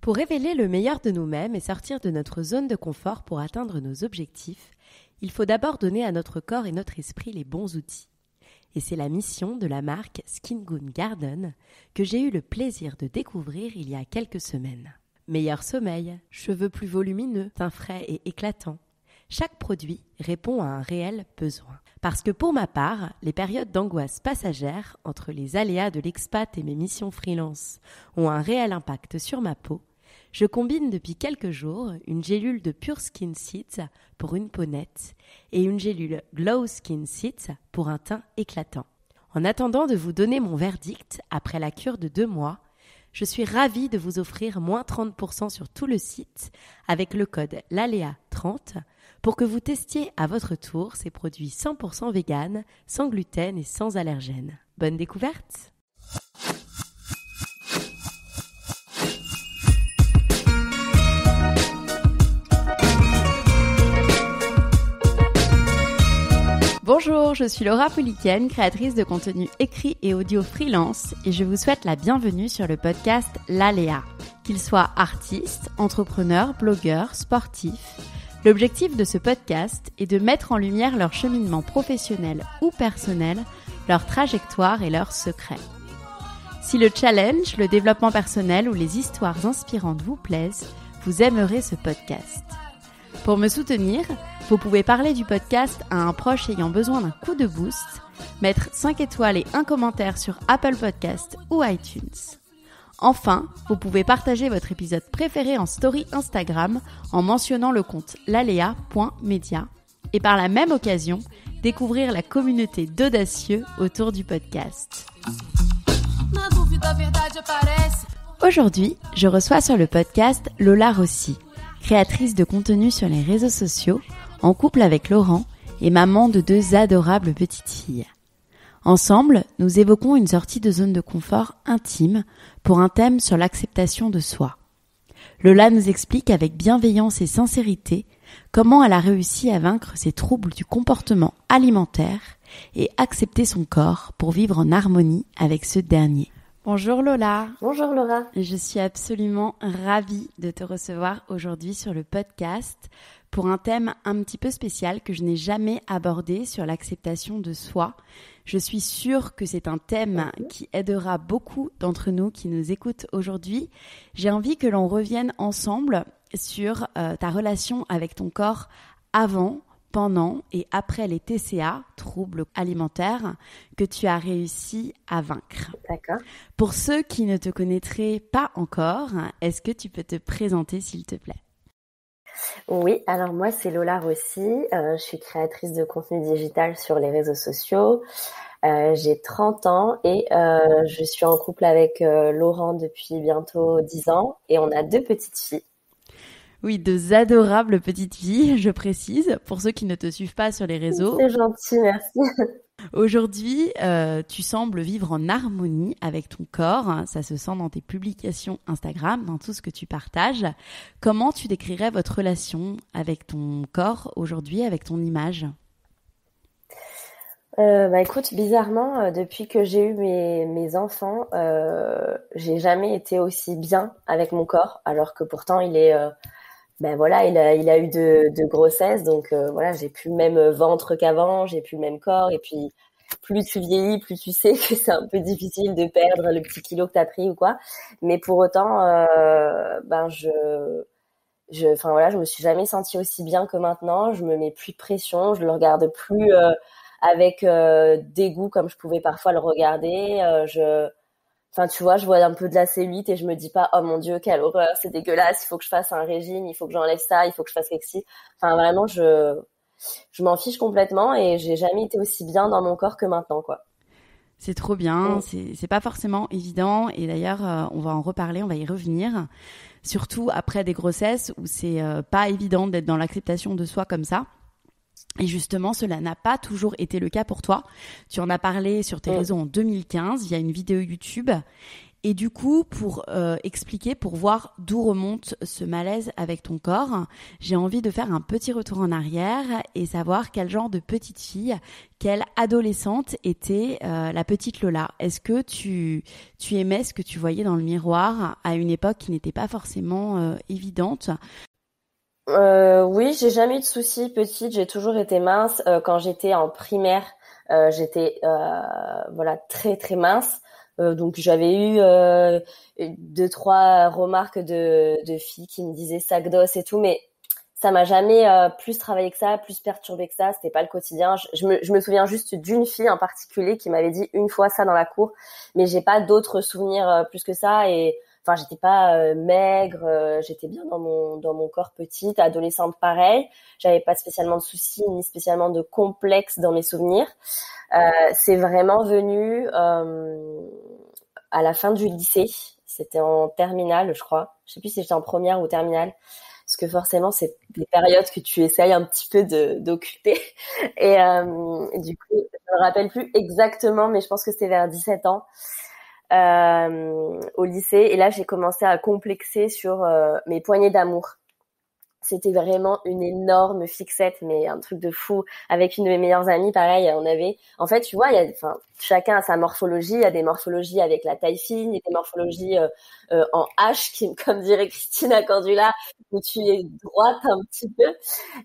Pour révéler le meilleur de nous-mêmes et sortir de notre zone de confort pour atteindre nos objectifs, il faut d'abord donner à notre corps et notre esprit les bons outils. Et c'est la mission de la marque Skin Good Garden que j'ai eu le plaisir de découvrir il y a quelques semaines. Meilleur sommeil, cheveux plus volumineux, teint frais et éclatant. Chaque produit répond à un réel besoin. Parce que pour ma part, les périodes d'angoisse passagère entre les aléas de l'expat et mes missions freelance ont un réel impact sur ma peau, je combine depuis quelques jours une gélule de Pure Skin Seeds pour une peau nette et une gélule Glow Skin Seeds pour un teint éclatant. En attendant de vous donner mon verdict après la cure de 2 mois, je suis ravie de vous offrir moins 30% sur tout le site avec le code LALEA30 pour que vous testiez à votre tour ces produits 100% vegan, sans gluten et sans allergènes. Bonne découverte! Bonjour, je suis Laura Pouliken, créatrice de contenu écrit et audio freelance et je vous souhaite la bienvenue sur le podcast LALEA. Qu'ils soient artistes, entrepreneurs, blogueurs, sportifs, l'objectif de ce podcast est de mettre en lumière leur cheminement professionnel ou personnel, leur trajectoire et leurs secrets. Si le challenge, le développement personnel ou les histoires inspirantes vous plaisent, vous aimerez ce podcast. Pour me soutenir, vous pouvez parler du podcast à un proche ayant besoin d'un coup de boost, mettre 5 étoiles et un commentaire sur Apple Podcast ou iTunes. Enfin, vous pouvez partager votre épisode préféré en story Instagram en mentionnant le compte lalea.media et par la même occasion, découvrir la communauté d'audacieux autour du podcast. Aujourd'hui, je reçois sur le podcast Lola Rossi, créatrice de contenu sur les réseaux sociaux, en couple avec Laurent et maman de 2 adorables petites filles. Ensemble, nous évoquons une sortie de zone de confort intime pour un thème sur l'acceptation de soi. Lola nous explique avec bienveillance et sincérité comment elle a réussi à vaincre ses troubles du comportement alimentaire et accepter son corps pour vivre en harmonie avec ce dernier. Bonjour Lola. Bonjour Laura. Je suis absolument ravie de te recevoir aujourd'hui sur le podcast pour un thème un petit peu spécial que je n'ai jamais abordé sur l'acceptation de soi. Je suis sûre que c'est un thème qui aidera beaucoup d'entre nous qui nous écoutent aujourd'hui. J'ai envie que l'on revienne ensemble sur ta relation avec ton corps avant, pendant et après les TCA, troubles alimentaires, que tu as réussi à vaincre. D'accord. Pour ceux qui ne te connaîtraient pas encore, est-ce que tu peux te présenter s'il te plaît ? Oui, alors moi c'est Lola Rossi, je suis créatrice de contenu digital sur les réseaux sociaux. J'ai 30 ans et je suis en couple avec Laurent depuis bientôt 10 ans et on a 2 petites filles. Oui, 2 adorables petites filles, je précise, pour ceux qui ne te suivent pas sur les réseaux. C'est gentil, merci. Aujourd'hui, tu sembles vivre en harmonie avec ton corps. Ça se sent dans tes publications Instagram, dans tout ce que tu partages. Comment tu décrirais votre relation avec ton corps aujourd'hui, avec ton image ? Écoute, bizarrement, depuis que j'ai eu mes enfants, j'ai jamais été aussi bien avec mon corps, alors que pourtant il est... il a eu de grossesse, donc voilà, j'ai plus le même ventre qu'avant, j'ai plus le même corps, et puis plus tu vieillis, plus tu sais que c'est un peu difficile de perdre le petit kilo que t'as pris ou quoi. Mais pour autant, je me suis jamais sentie aussi bien que maintenant. Je me mets plus de pression, je le regarde plus avec dégoût comme je pouvais parfois le regarder. Tu vois, je vois un peu de la cellulite et je me dis pas, oh mon Dieu, quelle horreur, c'est dégueulasse, il faut que je fasse un régime, il faut que j'enlève ça, il faut que je fasse quelque chose. Enfin, vraiment, je m'en fiche complètement et j'ai jamais été aussi bien dans mon corps que maintenant, quoi. C'est trop bien, c'est pas forcément évident et d'ailleurs, on va en reparler, on va y revenir. Surtout après des grossesses où c'est pas évident d'être dans l'acceptation de soi comme ça. Et justement, cela n'a pas toujours été le cas pour toi. Tu en as parlé sur tes réseaux en 2015 via une vidéo YouTube. Et du coup, pour expliquer, pour voir d'où remonte ce malaise avec ton corps, j'ai envie de faire un petit retour en arrière et savoir quel genre de petite fille, quelle adolescente était la petite Lola. Est-ce que tu aimais ce que tu voyais dans le miroir à une époque qui n'était pas forcément évidente? Oui, j'ai jamais eu de soucis petite, j'ai toujours été mince. Quand j'étais en primaire, j'étais voilà très très mince. Donc j'avais eu deux trois remarques de filles qui me disaient sac d'os et tout, mais ça m'a jamais plus travaillé que ça, plus perturbé que ça. C'était pas le quotidien. Je me souviens juste d'une fille en particulier qui m'avait dit une fois ça dans la cour, mais j'ai pas d'autres souvenirs plus que ça. Et enfin, j'étais pas maigre, j'étais bien dans mon corps petite, adolescente pareil. J'avais pas spécialement de soucis ni spécialement de complexes dans mes souvenirs. C'est vraiment venu à la fin du lycée. C'était en terminale, je crois. Je sais plus si j'étais en première ou terminale. Parce que forcément, c'est des périodes que tu essayes un petit peu d'occulter. Et du coup, je me rappelle plus exactement, mais je pense que c'était vers 17 ans au lycée. Et là, j'ai commencé à complexer sur mes poignées d'amour. C'était vraiment une énorme fixette, mais un truc de fou. Avec une de mes meilleures amies, pareil, on avait... En fait, tu vois, chacun a sa morphologie. Il y a des morphologies avec la taille fine, il y a des morphologies en H, comme dirait Christina Cordula, où tu es droite un petit peu.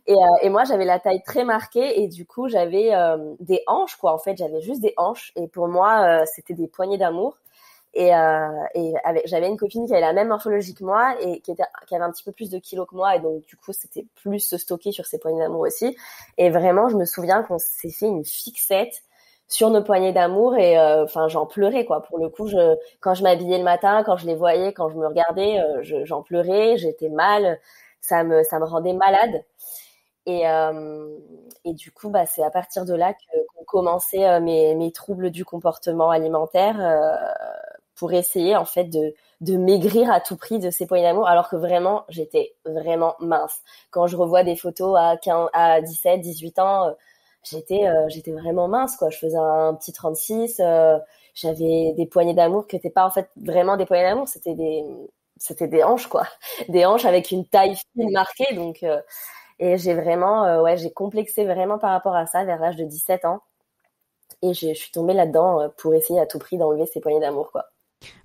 Et moi, j'avais la taille très marquée et du coup, j'avais des hanches, quoi. En fait, j'avais juste des hanches. Et pour moi, c'était des poignées d'amour. J'avais une copine qui avait la même morphologie que moi et qui avait un petit peu plus de kilos que moi et donc du coup c'était plus stocké sur ses poignées d'amour aussi. Et vraiment je me souviens qu'on s'est fait une fixette sur nos poignées d'amour et enfin j'en pleurais quoi. Pour le coup, quand je m'habillais le matin, quand je les voyais, quand je me regardais, j'en pleurais, j'étais mal, ça me rendait malade. Et du coup, bah, c'est à partir de là qu'ont commencé mes troubles du comportement alimentaire pour essayer en fait de maigrir à tout prix de ces poignées d'amour, alors que vraiment, j'étais vraiment mince. Quand je revois des photos à 17, 18 ans, j'étais vraiment mince, quoi. Je faisais un petit 36, j'avais des poignées d'amour qui n'étaient pas en fait vraiment des poignées d'amour, c'était des hanches, quoi. Des hanches avec une taille fine marquée, donc... Et j'ai vraiment, j'ai complexé vraiment par rapport à ça vers l'âge de 17 ans. Et je suis tombée là-dedans pour essayer à tout prix d'enlever ces poignées d'amour, quoi.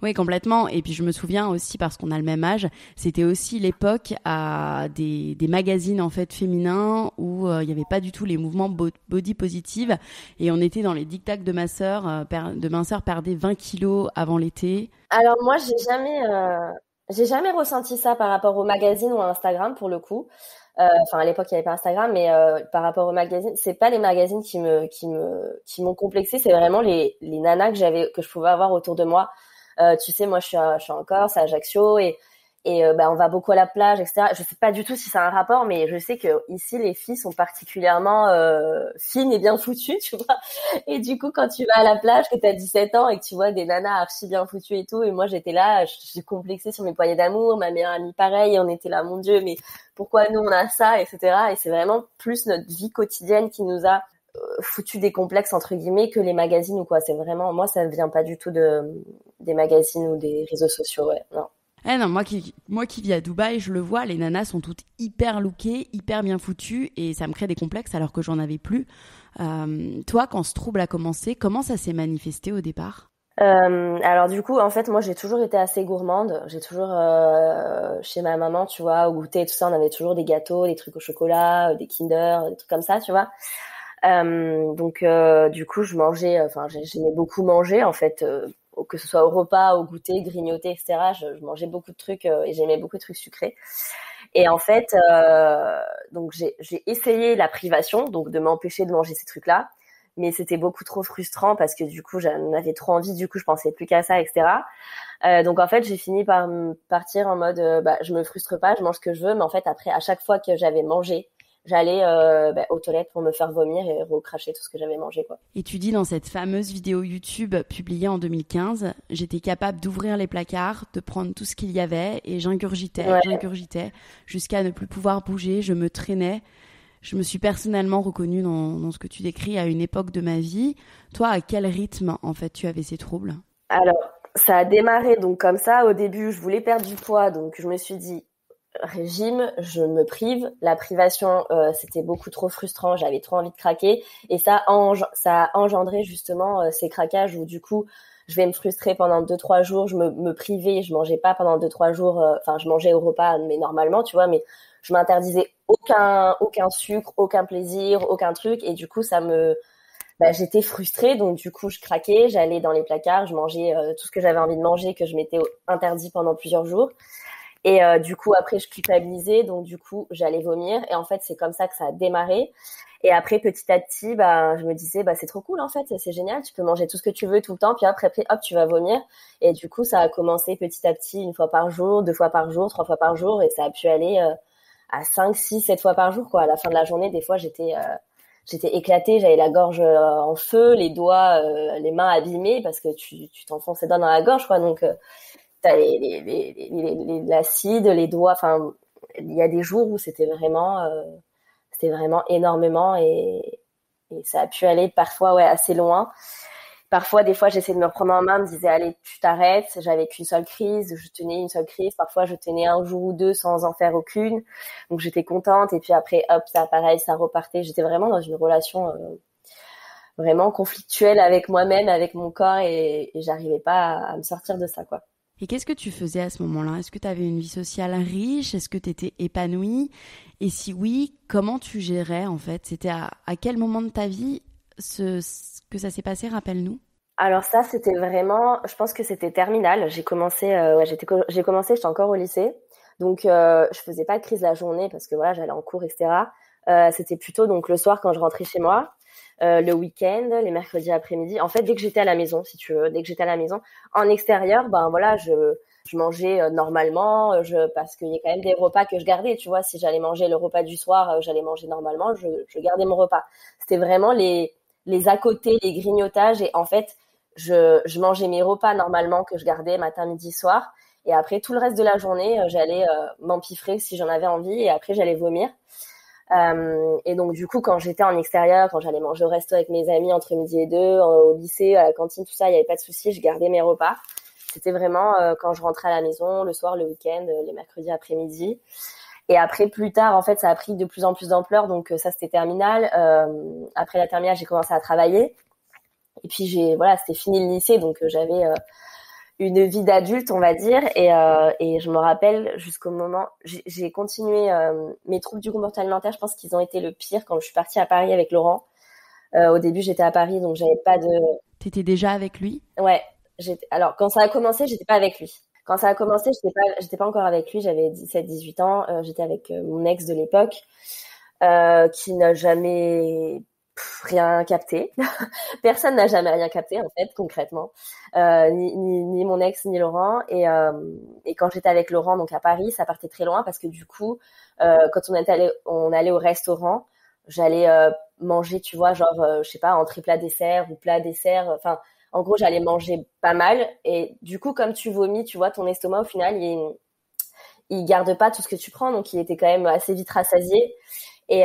Oui, complètement. Et puis je me souviens aussi, parce qu'on a le même âge, c'était aussi l'époque à des magazines en fait féminins où il y avait pas du tout les mouvements body positive. Et on était dans les dictats de ma sœur, de ma sœur perdait 20 kilos avant l'été. Alors moi, j'ai jamais ressenti ça par rapport aux magazines ou à Instagram pour le coup. Enfin, à l'époque, il n'y avait pas Instagram, mais par rapport aux magazines, c'est pas les magazines qui m'ont complexé, c'est vraiment les nanas que je pouvais avoir autour de moi. Tu sais, moi, je suis en Corse, à Ajaccio, et bah, on va beaucoup à la plage, etc. Je sais pas du tout si c'est un rapport, mais je sais que ici, les filles sont particulièrement fines et bien foutues, tu vois. Et du coup, quand tu vas à la plage, que t'as 17 ans et que tu vois des nanas archi bien foutues et tout, et moi, j'étais là, j'ai complexé sur mes poignées d'amour, ma meilleure amie, pareil, et on était là, mon Dieu, mais pourquoi nous, on a ça, etc. Et c'est vraiment plus notre vie quotidienne qui nous a foutu des complexes, entre guillemets, que les magazines ou quoi. C'est vraiment, moi, ça ne vient pas du tout des magazines ou des réseaux sociaux, ouais, non. Eh non, moi qui vis à Dubaï, je le vois, les nanas sont toutes hyper lookées, hyper bien foutues et ça me crée des complexes alors que j'en avais plus. Toi, quand ce trouble a commencé, comment ça s'est manifesté au départ ? Alors du coup, en fait, moi, j'ai toujours été assez gourmande. J'ai toujours, chez ma maman, tu vois, au goûter et tout ça, on avait toujours des gâteaux, des trucs au chocolat, des Kinder, des trucs comme ça, tu vois. Donc, du coup, j'aimais beaucoup manger, en fait, que ce soit au repas, au goûter, grignoter, etc. Je mangeais beaucoup de trucs et j'aimais beaucoup de trucs sucrés. Et en fait, donc j'ai essayé la privation, donc de m'empêcher de manger ces trucs-là, mais c'était beaucoup trop frustrant parce que du coup, j'en avais trop envie, du coup, je pensais plus qu'à ça, etc. Donc en fait, j'ai fini par partir en mode, je me frustre pas, je mange ce que je veux, mais en fait, après, à chaque fois que j'avais mangé, j'allais aux toilettes pour me faire vomir et recracher tout ce que j'avais mangé, quoi. Et tu dis dans cette fameuse vidéo YouTube publiée en 2015, j'étais capable d'ouvrir les placards, de prendre tout ce qu'il y avait et j'ingurgitais jusqu'à ne plus pouvoir bouger, je me traînais. Je me suis personnellement reconnue dans ce que tu décris à une époque de ma vie. Toi, à quel rythme, en fait, tu avais ces troubles ? Alors, ça a démarré donc comme ça. Au début, je voulais perdre du poids, donc je me suis dit régime, je me prive. La privation, c'était beaucoup trop frustrant. J'avais trop envie de craquer, et ça a engendré justement ces craquages où du coup, je vais me frustrer pendant 2-3 jours. Je me privais, je mangeais pas pendant 2-3 jours. Enfin, je mangeais au repas, mais normalement, tu vois, mais je m'interdisais aucun sucre, aucun plaisir, aucun truc, et du coup, j'étais frustrée, donc du coup je craquais, j'allais dans les placards, je mangeais tout ce que j'avais envie de manger, que je m'étais interdit pendant plusieurs jours, et du coup après je culpabilisais, donc du coup j'allais vomir, et en fait c'est comme ça que ça a démarré. Et après petit à petit, je me disais c'est trop cool en fait, c'est génial, tu peux manger tout ce que tu veux tout le temps, puis après hop tu vas vomir, et du coup ça a commencé petit à petit, 1 fois par jour, 2 fois par jour, 3 fois par jour, et ça a pu aller à 5, 6, 7 fois par jour quoi. À la fin de la journée, des fois j'étais éclatée, j'avais la gorge en feu, les doigts, les mains abîmées parce que tu t'enfonces les doigts dans la gorge, quoi. Donc, t'as l'acide, les doigts. Enfin, il y a des jours où c'était vraiment énormément, et ça a pu aller parfois, ouais, assez loin. Parfois, des fois, j'essayais de me reprendre en main, me disais, allez, tu t'arrêtes. J'avais qu'une seule crise, je tenais une seule crise. Parfois, je tenais 1 jour ou 2 sans en faire aucune. Donc, j'étais contente. Et puis après, hop, ça, pareil, ça repartait. J'étais vraiment dans une relation vraiment conflictuelle avec moi-même, avec mon corps, et j'arrivais pas à me sortir de ça, quoi. Et qu'est-ce que tu faisais à ce moment-là? Est-ce que tu avais une vie sociale riche? Est-ce que tu étais épanouie? Et si oui, comment tu gérais en fait? C'était à quel moment de ta vie que ça s'est passé? Rappelle-nous. Alors ça, c'était vraiment, je pense que c'était terminal. J'ai commencé, j'étais encore au lycée. Donc, je faisais pas de crise la journée parce que voilà, j'allais en cours, etc. C'était plutôt donc le soir quand je rentrais chez moi, le week-end, les mercredis après-midi. En fait, dès que j'étais à la maison, si tu veux, dès que j'étais à la maison, en extérieur, voilà, je mangeais normalement, parce qu'il y a quand même des repas que je gardais, tu vois. Si j'allais manger le repas du soir, j'allais manger normalement, je gardais mon repas. C'était vraiment les à côté, les grignotages, et en fait, je mangeais mes repas normalement que je gardais matin, midi, soir. Et après, tout le reste de la journée, j'allais m'empiffrer si j'en avais envie, et après, j'allais vomir. Et donc, du coup, quand j'étais en extérieur, quand j'allais manger au resto avec mes amis entre midi et 2, au lycée, à la cantine, tout ça, il n'y avait pas de souci, je gardais mes repas. C'était vraiment quand je rentrais à la maison, le soir, le week-end, les mercredis après-midi. Et après, plus tard, en fait, ça a pris de plus en plus d'ampleur. Donc, ça, c'était terminal. Après la terminale, j'ai commencé à travailler. Et puis, c'était fini le lycée. Donc, j'avais une vie d'adulte, on va dire. Et je me rappelle jusqu'au moment... J'ai continué mes troubles du comportement alimentaire. Je pense qu'ils ont été le pire quand je suis partie à Paris avec Laurent. Au début, j'étais à Paris, donc j'avais pas de... T'étais déjà avec lui? Ouais. Alors, quand ça a commencé, j'étais pas avec lui. Quand ça a commencé, j'étais pas encore avec lui, j'avais 17-18 ans, j'étais avec mon ex de l'époque, qui n'a jamais rien capté. Personne n'a jamais rien capté, en fait, concrètement. Ni mon ex, ni Laurent. Et quand j'étais avec Laurent, donc à Paris, ça partait très loin parce que du coup, quand on allait au restaurant, j'allais manger, tu vois, genre, je sais pas, entrée plat dessert ou plat dessert, enfin, en gros, j'allais manger pas mal. Et du coup, comme tu vomis, tu vois, ton estomac, au final, il garde pas tout ce que tu prends. Donc, il était quand même assez vite rassasié. Et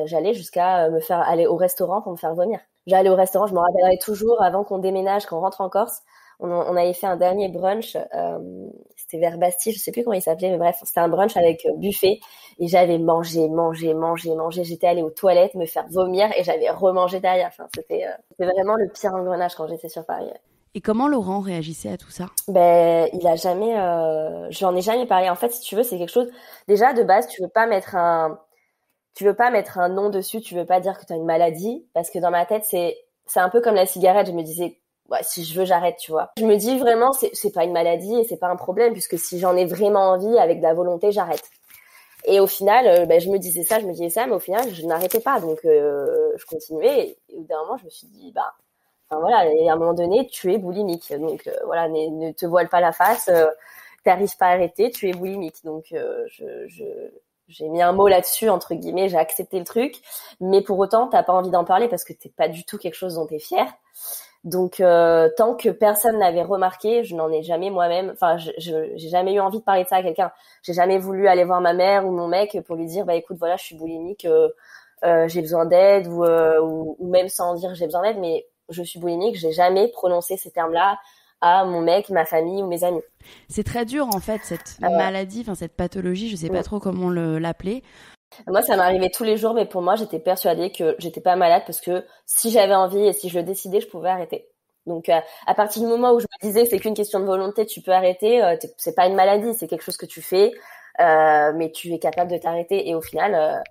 j'allais jusqu'à me faire aller au restaurant pour me faire vomir. J'allais au restaurant, je me rappellerai toujours, avant qu'on déménage, qu'on rentre en Corse. On avait fait un dernier brunch, c'était vers Bastille, je sais plus comment il s'appelait, mais bref, c'était un brunch avec buffet, et j'avais mangé. J'étais allée aux toilettes me faire vomir, et j'avais remangé derrière. Enfin, c'était vraiment le pire engrenage quand j'étais sur Paris. Et comment Laurent réagissait à tout ça? Il a jamais, j'en ai jamais parlé. En fait, si tu veux, c'est quelque chose, déjà, de base, tu veux pas mettre un nom dessus, tu veux pas dire que tu as une maladie, parce que dans ma tête, c'est un peu comme la cigarette. Je me disais, ouais, si je veux, j'arrête, tu vois. Je me dis vraiment, c'est pas une maladie et c'est pas un problème, puisque si j'en ai vraiment envie, avec de la volonté, j'arrête. Et au final, je me disais ça, mais au final, je n'arrêtais pas. Donc, je continuais. Et au bout d'un moment, je me suis dit, enfin voilà, et à un moment donné, tu es boulimique. Donc, voilà, ne te voile pas la face. T'arrives pas à arrêter, tu es boulimique. Donc, j'ai mis un mot là-dessus, entre guillemets, j'ai accepté le truc. Mais pour autant, t'as pas envie d'en parler parce que t'es pas du tout quelque chose dont t'es fier. Donc, tant que personne n'avait remarqué, je n'en ai jamais moi-même, enfin, j'ai jamais eu envie de parler de ça à quelqu'un. J'ai jamais voulu aller voir ma mère ou mon mec pour lui dire, écoute, voilà, je suis boulimique, j'ai besoin d'aide, ou même sans dire j'ai besoin d'aide, mais je suis boulimique. J'ai jamais prononcé ces termes-là à mon mec, ma famille ou mes amis. C'est très dur en fait cette maladie, enfin cette pathologie, je sais pas trop comment l'appeler. Moi, ça m'arrivait tous les jours, mais pour moi, j'étais persuadée que j'étais pas malade parce que si j'avais envie et si je le décidais, je pouvais arrêter. Donc, à partir du moment où je me disais c'est qu'une question de volonté, tu peux arrêter, c'est pas une maladie, c'est quelque chose que tu fais, mais tu es capable de t'arrêter. Et au final,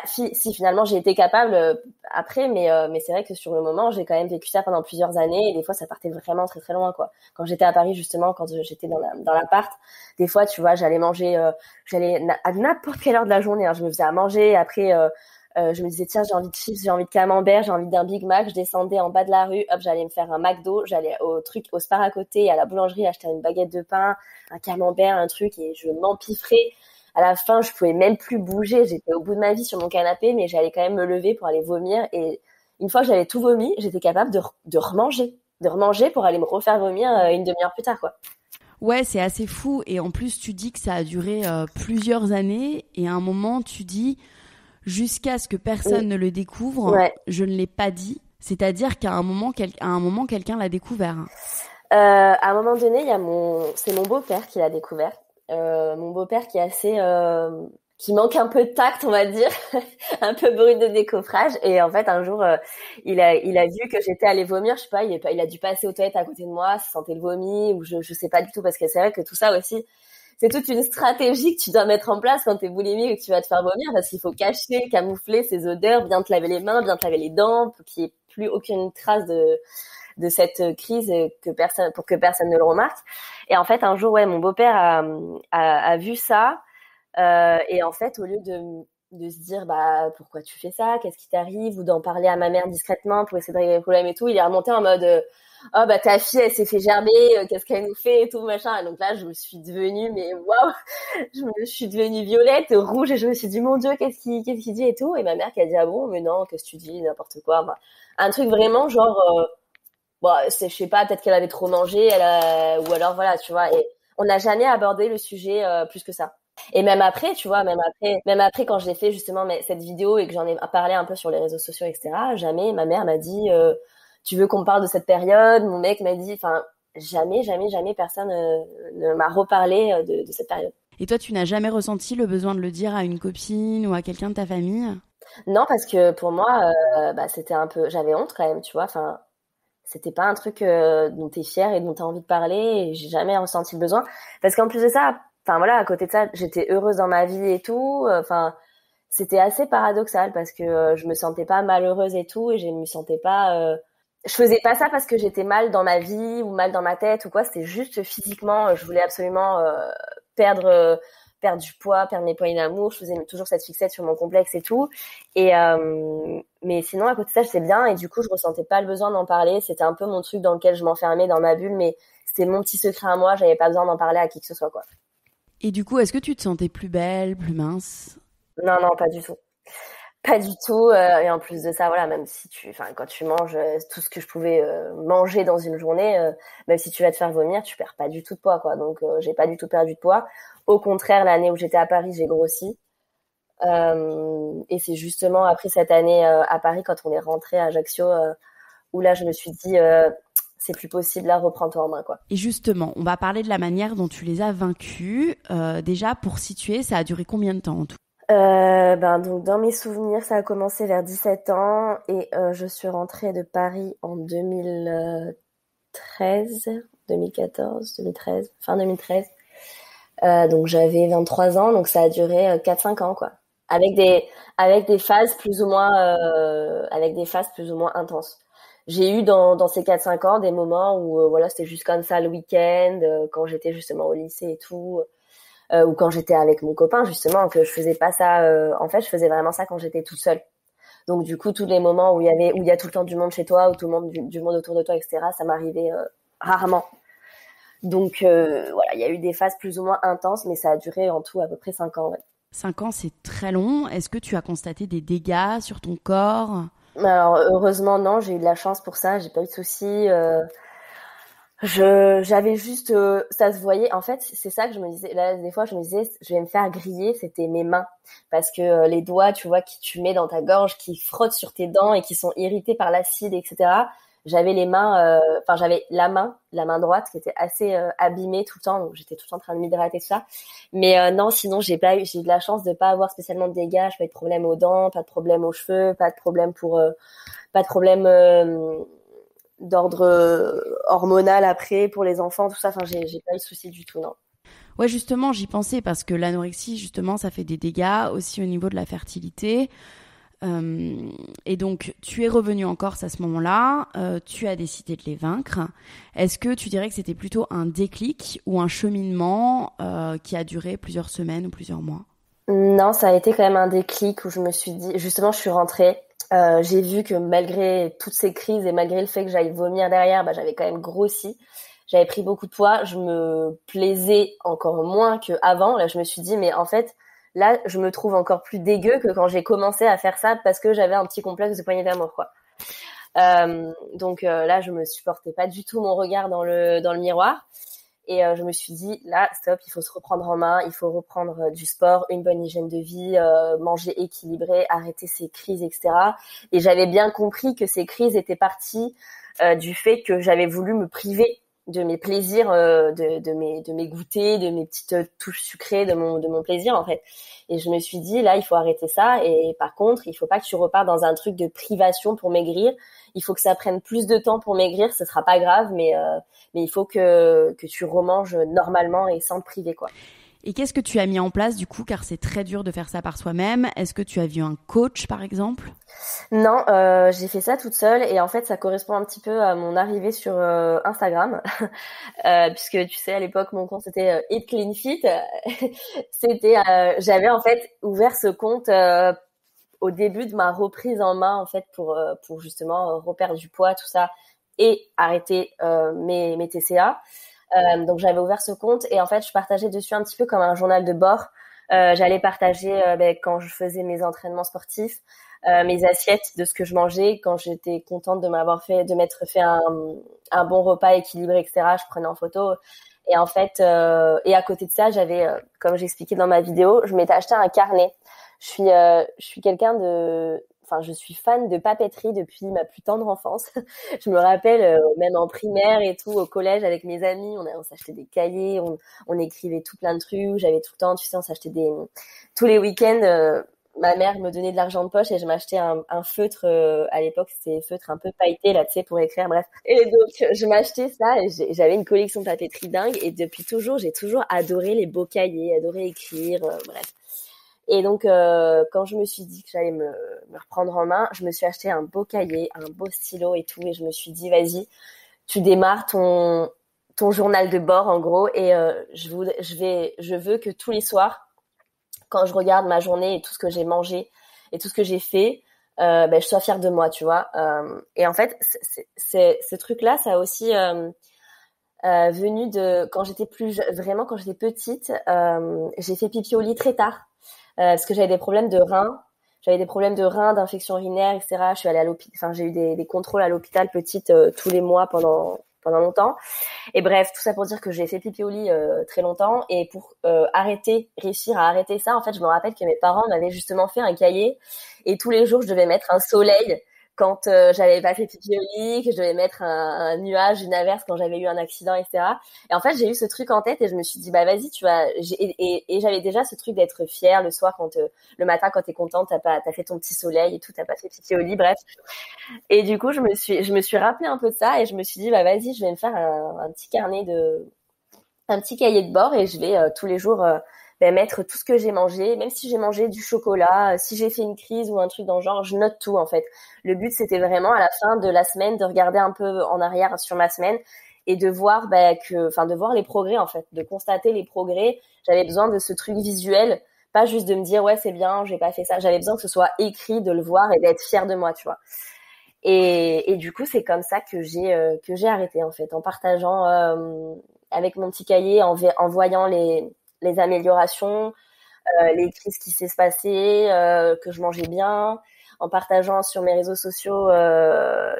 si finalement j'ai été capable après, mais c'est vrai que sur le moment, j'ai quand même vécu ça pendant plusieurs années et des fois, ça partait vraiment très très loin, quoi. Quand j'étais à Paris, justement, quand j'étais dans l'appart, des fois, tu vois, j'allais manger, à n'importe quelle heure de la journée, hein, je me faisais à manger. Après, je me disais tiens, j'ai envie de chips, j'ai envie de camembert, j'ai envie d'un Big Mac. Je descendais en bas de la rue, hop, j'allais me faire un McDo, j'allais au Spar à côté, à la boulangerie, acheter une baguette de pain, un camembert, un truc, et je m'empiffrais. À la fin, je pouvais même plus bouger. J'étais au bout de ma vie sur mon canapé, mais j'allais quand même me lever pour aller vomir. Et une fois que j'avais tout vomi, j'étais capable de remanger pour aller me refaire vomir une demi-heure plus tard, quoi. Ouais, c'est assez fou. Et en plus, tu dis que ça a duré plusieurs années. Et à un moment, tu dis, jusqu'à ce que personne ne le découvre, je ne l'ai pas dit. C'est-à-dire qu'à un moment, quelqu'un l'a découvert. À un moment donné, c'est mon beau-père qui l'a découvert. Mon beau-père qui est assez qui manque un peu de tact, on va dire, un peu brut de décoffrage. Et en fait, un jour, il a vu que j'étais allée vomir, je sais pas, il a dû passer aux toilettes à côté de moi, sentait le vomi, ou je sais pas du tout, parce que c'est vrai que tout ça aussi, c'est toute une stratégie que tu dois mettre en place quand t'es boulimique et que tu vas te faire vomir, parce qu'il faut cacher, camoufler ces odeurs, bien te laver les mains, bien te laver les dents, pour qu'il n'y ait plus aucune trace de cette crise pour que personne ne le remarque. Et en fait, un jour, mon beau-père a vu ça, et en fait, au lieu de se dire pourquoi tu fais ça, qu'est-ce qui t'arrive, ou d'en parler à ma mère discrètement pour essayer de régler le problème et tout, il est remonté en mode ta fille elle s'est fait gerber, qu'est-ce qu'elle nous fait et tout machin. Et donc là, je me suis devenue je me suis devenue violette, rouge, et je me suis dit mon Dieu, qu'est-ce qu'il dit et tout. Et ma mère qui a dit ah bon, mais non, qu'est-ce que tu dis, n'importe quoi. Un truc vraiment genre je sais pas, peut-être qu'elle avait trop mangé, ou alors voilà, tu vois. Et on n'a jamais abordé le sujet plus que ça. Et même après, tu vois, même après quand j'ai fait justement cette vidéo et que j'en ai parlé un peu sur les réseaux sociaux, etc., jamais ma mère m'a dit tu veux qu'on parle de cette période. Mon mec m'a dit, enfin, jamais personne ne m'a reparlé de cette période. Et toi, tu n'as jamais ressenti le besoin de le dire à une copine ou à quelqu'un de ta famille? Non, parce que pour moi, c'était un peu, j'avais honte quand même, tu vois. Enfin, c'était pas un truc dont t'es fière et dont t'as envie de parler. Et j'ai jamais ressenti le besoin, parce qu'en plus de ça, enfin voilà, à côté de ça, j'étais heureuse dans ma vie et tout. Enfin, c'était assez paradoxal parce que je me sentais pas malheureuse et tout, et je me sentais pas. Je faisais pas ça parce que j'étais mal dans ma vie ou mal dans ma tête ou quoi. C'était juste physiquement, je voulais absolument perdre du poids, perdre mes poignées d'amour. Je faisais toujours cette fixette sur mon complexe et tout. Et mais sinon, à côté de ça, j'étais bien, et du coup, je ressentais pas le besoin d'en parler. C'était un peu mon truc dans lequel je m'enfermais dans ma bulle, mais c'était mon petit secret à moi. J'avais pas besoin d'en parler à qui que ce soit, quoi. Et du coup, est-ce que tu te sentais plus belle, plus mince? Non, pas du tout. Pas du tout. Et en plus de ça, voilà, même si quand tu manges tout ce que je pouvais manger dans une journée, même si tu vas te faire vomir, tu perds pas du tout de poids, quoi. Donc, j'ai pas du tout perdu de poids. Au contraire, l'année où j'étais à Paris, j'ai grossi. Et c'est justement après cette année à Paris, quand on est rentré à Ajaccio, où là, je me suis dit, c'est plus possible, là, reprends-toi en main, quoi. Et justement, on va parler de la manière dont tu les as vaincus. Déjà, pour situer, ça a duré combien de temps en tout? Donc dans mes souvenirs, ça a commencé vers 17 ans, et je suis rentrée de Paris en 2013, 2014, 2013, fin 2013. Donc j'avais 23 ans, donc ça a duré 4-5 ans, quoi. Avec des phases plus ou moins intenses. J'ai eu dans ces 4-5 ans des moments où voilà, c'était juste comme ça le week-end, quand j'étais justement au lycée et tout. Ou quand j'étais avec mon copain, justement, que je faisais pas ça. En fait, je faisais vraiment ça quand j'étais toute seule. Donc du coup, tous les moments où il y a tout le temps du monde chez toi, ou tout le monde du monde autour de toi, etc., ça m'arrivait rarement. Donc voilà, il y a eu des phases plus ou moins intenses, mais ça a duré en tout à peu près 5 ans. Ouais. 5 ans, c'est très long. Est-ce que tu as constaté des dégâts sur ton corps? Alors heureusement, non, j'ai eu de la chance pour ça, j'ai pas eu de soucis. J'avais juste ça se voyait, en fait, c'est ça que je me disais là. Des fois je me disais je vais me faire griller, c'était mes mains, parce que les doigts, tu vois, qui tu mets dans ta gorge, qui frottent sur tes dents et qui sont irrités par l'acide, etc., j'avais les mains, j'avais la main droite qui était assez abîmée tout le temps, donc j'étais tout le temps en train de m'hydrater tout ça. Mais non, sinon j'ai eu de la chance de pas avoir spécialement de dégâts, pas eu de problème aux dents, pas de problème aux cheveux, pas de problème d'ordre hormonal après pour les enfants, tout ça. Enfin, j'ai pas eu de soucis du tout, non. Ouais, justement, j'y pensais parce que l'anorexie, justement, ça fait des dégâts aussi au niveau de la fertilité. Et donc, tu es revenu en Corse à ce moment-là, tu as décidé de les vaincre. Est-ce que tu dirais que c'était plutôt un déclic ou un cheminement qui a duré plusieurs semaines ou plusieurs mois? Non, ça a été quand même un déclic où je me suis dit, justement, je suis rentrée. J'ai vu que malgré toutes ces crises et malgré le fait que j'aille vomir derrière, j'avais quand même grossi. J'avais pris beaucoup de poids. Je me plaisais encore moins qu'avant. Là, je me suis dit, mais en fait, là, je me trouve encore plus dégueu que quand j'ai commencé à faire ça parce que j'avais un petit complexe de poignée d'amour, quoi. Donc là, je me supportais pas du tout mon regard dans le miroir. Et je me suis dit, là, stop, il faut se reprendre en main, il faut reprendre du sport, une bonne hygiène de vie, manger équilibré, arrêter ces crises, etc. Et j'avais bien compris que ces crises étaient parties du fait que j'avais voulu me priver de mes plaisirs, de mes goûters, de mes petites touches sucrées, de mon plaisir, en fait. Et je me suis dit, là, il faut arrêter ça. Et par contre, il faut pas que tu repars dans un truc de privation pour maigrir. Il faut que ça prenne plus de temps pour maigrir. Ce sera pas grave, mais il faut que tu remanges normalement et sans te priver, quoi. Et qu'est-ce que tu as mis en place du coup, car c'est très dur de faire ça par soi-même? Est-ce que tu as vu un coach par exemple? Non, j'ai fait ça toute seule et en fait ça correspond un petit peu à mon arrivée sur Instagram, puisque tu sais à l'époque mon compte c'était Eat Clean Fit. C'était, j'avais en fait ouvert ce compte au début de ma reprise en main en fait pour justement reperdre du poids tout ça et arrêter mes TCA. Donc j'avais ouvert ce compte et en fait je partageais dessus un petit peu comme un journal de bord. J'allais partager quand je faisais mes entraînements sportifs, mes assiettes de ce que je mangeais, quand j'étais contente de m'être fait un bon repas équilibré, etc. Je prenais en photo. Et en fait, et à côté de ça, j'avais, comme j'expliquais dans ma vidéo, je m'étais acheté un carnet. Je suis je suis fan de papeterie depuis ma plus tendre enfance. Je me rappelle, même en primaire et tout, au collège avec mes amis, on s'achetait des cahiers, on écrivait tout plein de trucs. J'avais tout le temps, tu sais, on s'achetait tous les week-ends. Ma mère me donnait de l'argent de poche et je m'achetais un feutre. À l'époque, c'était feutre un peu pailleté là, tu sais, pour écrire. Bref. Et donc, je m'achetais ça et j'avais une collection de papeterie dingue. Et depuis toujours, j'ai toujours adoré les beaux cahiers, adoré écrire. Bref. Et donc, quand je me suis dit que j'allais me reprendre en main, je me suis acheté un beau cahier, un beau stylo et tout. Et je me suis dit, vas-y, tu démarres ton journal de bord, en gros. Et je veux que tous les soirs, quand je regarde ma journée et tout ce que j'ai mangé et tout ce que j'ai fait, je sois fière de moi, tu vois. Et en fait, ce truc-là, ça a aussi venu de quand j'étais quand j'étais petite, j'ai fait pipi au lit très tard. Parce que j'avais des problèmes de reins, d'infection urinaire, etc. Je suis allée à l'hôpital, j'ai eu des contrôles à l'hôpital petite tous les mois pendant longtemps. Et bref, tout ça pour dire que j'ai fait pipi au lit très longtemps. Et pour réussir à arrêter ça, en fait, je me rappelle que mes parents m'avaient justement fait un cahier. Et tous les jours, je devais mettre un soleil quand j'avais pas fait pipi au lit, que je devais mettre un nuage, une averse quand j'avais eu un accident, etc. Et en fait, j'ai eu ce truc en tête et je me suis dit, vas-y, et j'avais déjà ce truc d'être fière le soir le matin quand t'es contente, t'as fait ton petit soleil et tout, t'as pas fait pipi au lit, bref. Et du coup, je me suis rappelé un peu de ça et je me suis dit, vas-y, je vais me faire un petit un petit cahier de bord et je vais tous les jours mettre tout ce que j'ai mangé, même si j'ai mangé du chocolat, si j'ai fait une crise ou un truc dans le genre, je note tout en fait. Le but c'était vraiment à la fin de la semaine de regarder un peu en arrière sur ma semaine et de voir de voir les progrès en fait, de constater les progrès. J'avais besoin de ce truc visuel, pas juste de me dire ouais c'est bien, j'ai pas fait ça. J'avais besoin que ce soit écrit, de le voir et d'être fière de moi, tu vois. Et du coup c'est comme ça que j'ai arrêté en fait, en partageant avec mon petit cahier, en voyant les améliorations, les crises qui s'est passé, que je mangeais bien, en partageant sur mes réseaux sociaux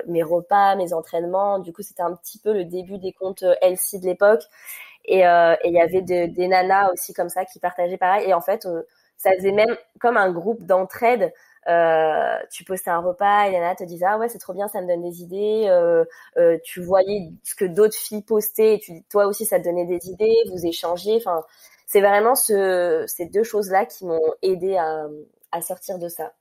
mes repas, mes entraînements. Du coup, c'était un petit peu le début des comptes Healthy de l'époque. Et il y avait des nanas aussi comme ça qui partageaient pareil. Et en fait, ça faisait même comme un groupe d'entraide tu postais un repas et Yana te disait ah ouais c'est trop bien, ça me donne des idées. Tu voyais ce que d'autres filles postaient et toi aussi ça te donnait des idées, vous échangez. Enfin, c'est vraiment ces deux choses-là qui m'ont aidée à sortir de ça.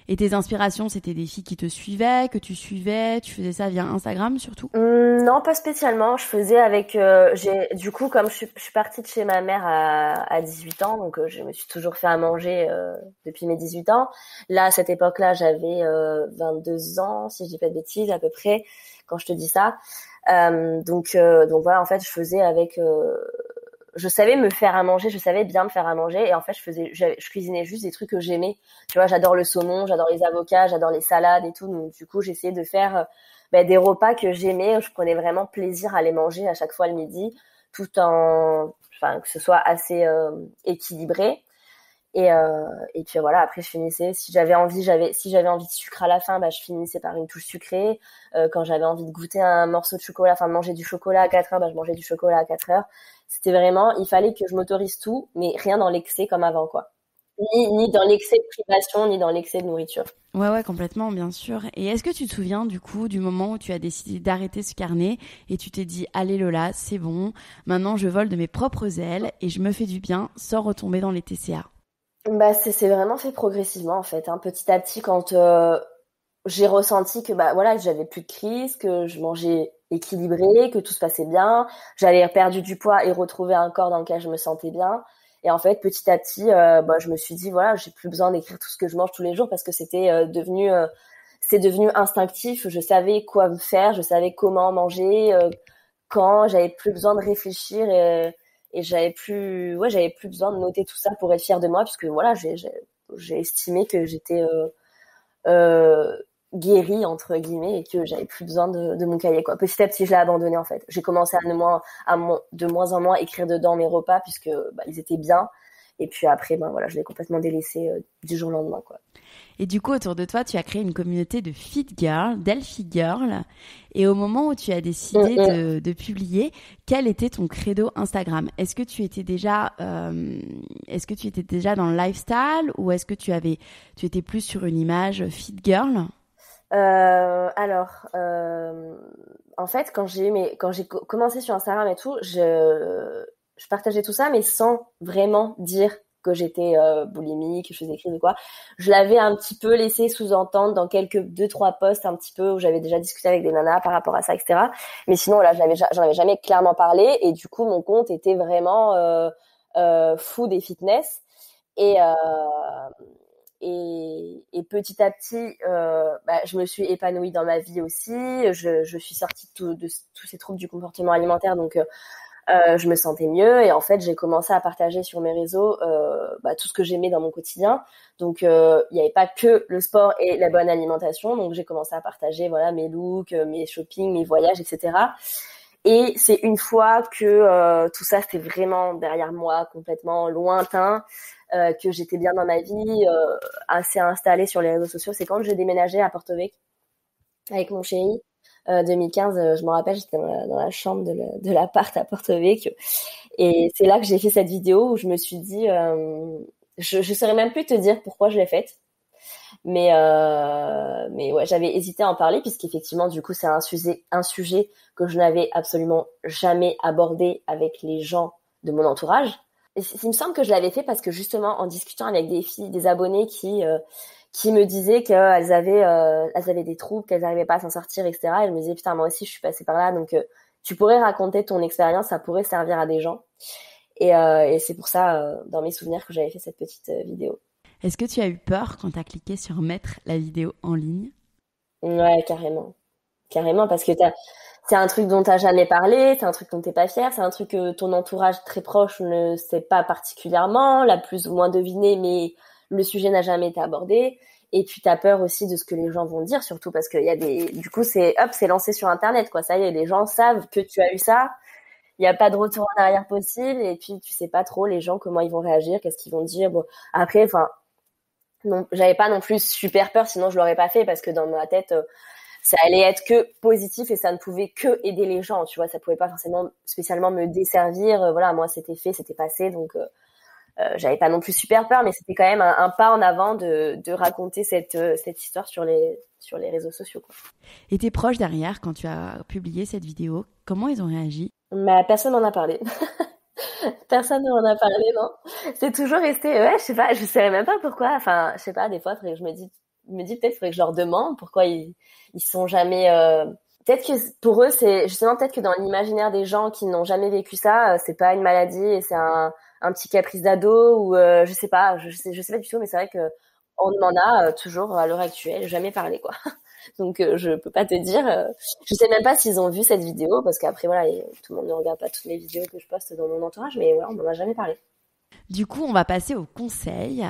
Et tes inspirations, c'était des filles qui te suivaient, que tu suivais, tu faisais ça via Instagram surtout? Non, pas spécialement. Je faisais avec. Du coup, comme je suis partie de chez ma mère à 18 ans, donc je me suis toujours fait à manger depuis mes 18 ans. Là, à cette époque-là, j'avais 22 ans, si je dis pas de bêtises, à peu près, quand je te dis ça. Donc voilà, en fait, je faisais avec. Je savais me faire à manger, je savais bien me faire à manger, et en fait, je cuisinais juste des trucs que j'aimais. Tu vois, j'adore le saumon, j'adore les avocats, j'adore les salades et tout. Donc du coup, j'essayais de faire des repas que j'aimais. Je prenais vraiment plaisir à les manger à chaque fois le midi, enfin, que ce soit assez équilibré. Et puis voilà, après je finissais. Si j'avais envie de sucre à la fin, je finissais par une touche sucrée. Quand j'avais envie de goûter un morceau de chocolat, enfin de manger du chocolat à 4 heures, je mangeais du chocolat à 4 heures. C'était vraiment, il fallait que je m'autorise tout, mais rien dans l'excès comme avant, quoi. Ni dans l'excès de privation, ni dans l'excès de nourriture. Ouais, complètement, bien sûr. Et est-ce que tu te souviens du coup du moment où tu as décidé d'arrêter ce carnet et tu t'es dit, allez Lola, c'est bon, maintenant je vole de mes propres ailes et je me fais du bien sans retomber dans les TCA? C'est vraiment fait progressivement en fait, hein. Petit à petit, quand j'ai ressenti que voilà, j'avais plus de crise, que je mangeais équilibré, que tout se passait bien, j'avais perdu du poids et retrouvé un corps dans lequel je me sentais bien. Et en fait, petit à petit, je me suis dit voilà, j'ai plus besoin d'écrire tout ce que je mange tous les jours parce que c'est devenu instinctif. Je savais quoi me faire, je savais comment manger, quand. J'avais plus besoin de réfléchir et j'avais plus besoin de noter tout ça pour être fière de moi puisque voilà, j'ai estimé que j'étais euh, guérie entre guillemets et que j'avais plus besoin de mon cahier, quoi. Petit à petit, je l'ai abandonné en fait. J'ai commencé de moins en moins écrire dedans mes repas puisque ils étaient bien. Et puis après, voilà, je l'ai complètement délaissé du jour au lendemain, quoi. Et du coup, autour de toi, tu as créé une communauté de fit girls, d'healthy girls. Et au moment où tu as décidé de publier, quel était ton credo Instagram? Est-ce que tu étais déjà dans le lifestyle ou est-ce que tu étais plus sur une image fit girl? En fait, quand j'ai commencé sur Instagram et tout, je partageais tout ça, mais sans vraiment dire que j'étais boulimique, que je faisais des crises ou quoi. Je l'avais un petit peu laissé sous-entendre dans quelques 2-3 posts un petit peu où j'avais déjà discuté avec des nanas par rapport à ça, etc. Mais sinon, voilà, j'en avais jamais clairement parlé et du coup, mon compte était vraiment food et fitness. Et, et petit à petit, je me suis épanouie dans ma vie aussi. Je suis sortie de tous ces troubles du comportement alimentaire, donc je me sentais mieux. Et en fait, j'ai commencé à partager sur mes réseaux tout ce que j'aimais dans mon quotidien. Donc, il n'y avait pas que le sport et la bonne alimentation. Donc, j'ai commencé à partager voilà mes looks, mes shoppings, mes voyages, etc. Et c'est une fois que tout ça c'était vraiment derrière moi, complètement lointain, que j'étais bien dans ma vie, assez installée sur les réseaux sociaux. C'est quand j'ai déménagé à Porto Vecchio avec mon chéri, 2015. Je me rappelle, j'étais dans la chambre de l'appart à Porto Vecchio. Et c'est là que j'ai fait cette vidéo où je me suis dit, je saurais même plus te dire pourquoi je l'ai faite. Mais ouais, j'avais hésité à en parler puisqu'effectivement, du coup, c'est un sujet que je n'avais absolument jamais abordé avec les gens de mon entourage. Et il me semble que je l'avais fait parce que justement, en discutant avec des filles, des abonnés qui me disaient qu'elles avaient des troubles, qu'elles n'arrivaient pas à s'en sortir, etc. Et je me disais, putain, moi aussi, je suis passée par là. Donc, tu pourrais raconter ton expérience, ça pourrait servir à des gens. Et c'est pour ça, dans mes souvenirs, que j'avais fait cette petite vidéo. Est-ce que tu as eu peur quand tu as cliqué sur mettre la vidéo en ligne? Ouais, carrément. Carrément, parce que c'est un truc dont t'as jamais parlé, c'est un truc dont t'es pas fier, c'est un truc que ton entourage très proche ne sait pas particulièrement, l'a plus ou moins deviné, mais le sujet n'a jamais été abordé. Et puis t'as peur aussi de ce que les gens vont dire, surtout parce qu'il y a du coup c'est lancé sur Internet, quoi. Ça y est, les gens savent que tu as eu ça. Il n'y a pas de retour en arrière possible. Et puis tu sais pas trop les gens comment ils vont réagir, qu'est-ce qu'ils vont dire. Bon, après, enfin, non, j'avais pas non plus super peur, sinon je l'aurais pas fait parce que dans ma tête, ça allait être que positif et ça ne pouvait que aider les gens, tu vois, ça pouvait pas forcément spécialement me desservir. Voilà, moi c'était fait, c'était passé, j'avais pas non plus super peur, mais c'était quand même un pas en avant de raconter cette histoire sur les réseaux sociaux, quoi. Et tes proches derrière, quand tu as publié cette vidéo, comment ils ont réagi? Mais personne n'en a parlé. Personne n'en a parlé, non. C'est toujours resté, ouais, je sais pas, je sais même pas pourquoi. Enfin, je sais pas, des fois, faudrait que je me dis peut-être, faudrait que je leur demande pourquoi ils sont jamais, peut-être que pour eux, c'est justement peut-être que dans l'imaginaire des gens qui n'ont jamais vécu ça, c'est pas une maladie et c'est un petit caprice d'ado ou je sais pas, je sais pas du tout, mais c'est vrai que on m'en a toujours à l'heure actuelle jamais parlé, quoi. Donc je peux pas te dire, je sais même pas s'ils ont vu cette vidéo parce qu'après voilà, tout le monde ne regarde pas toutes les vidéos que je poste dans mon entourage, mais voilà, on m'en a jamais parlé. Du coup, on va passer au conseil,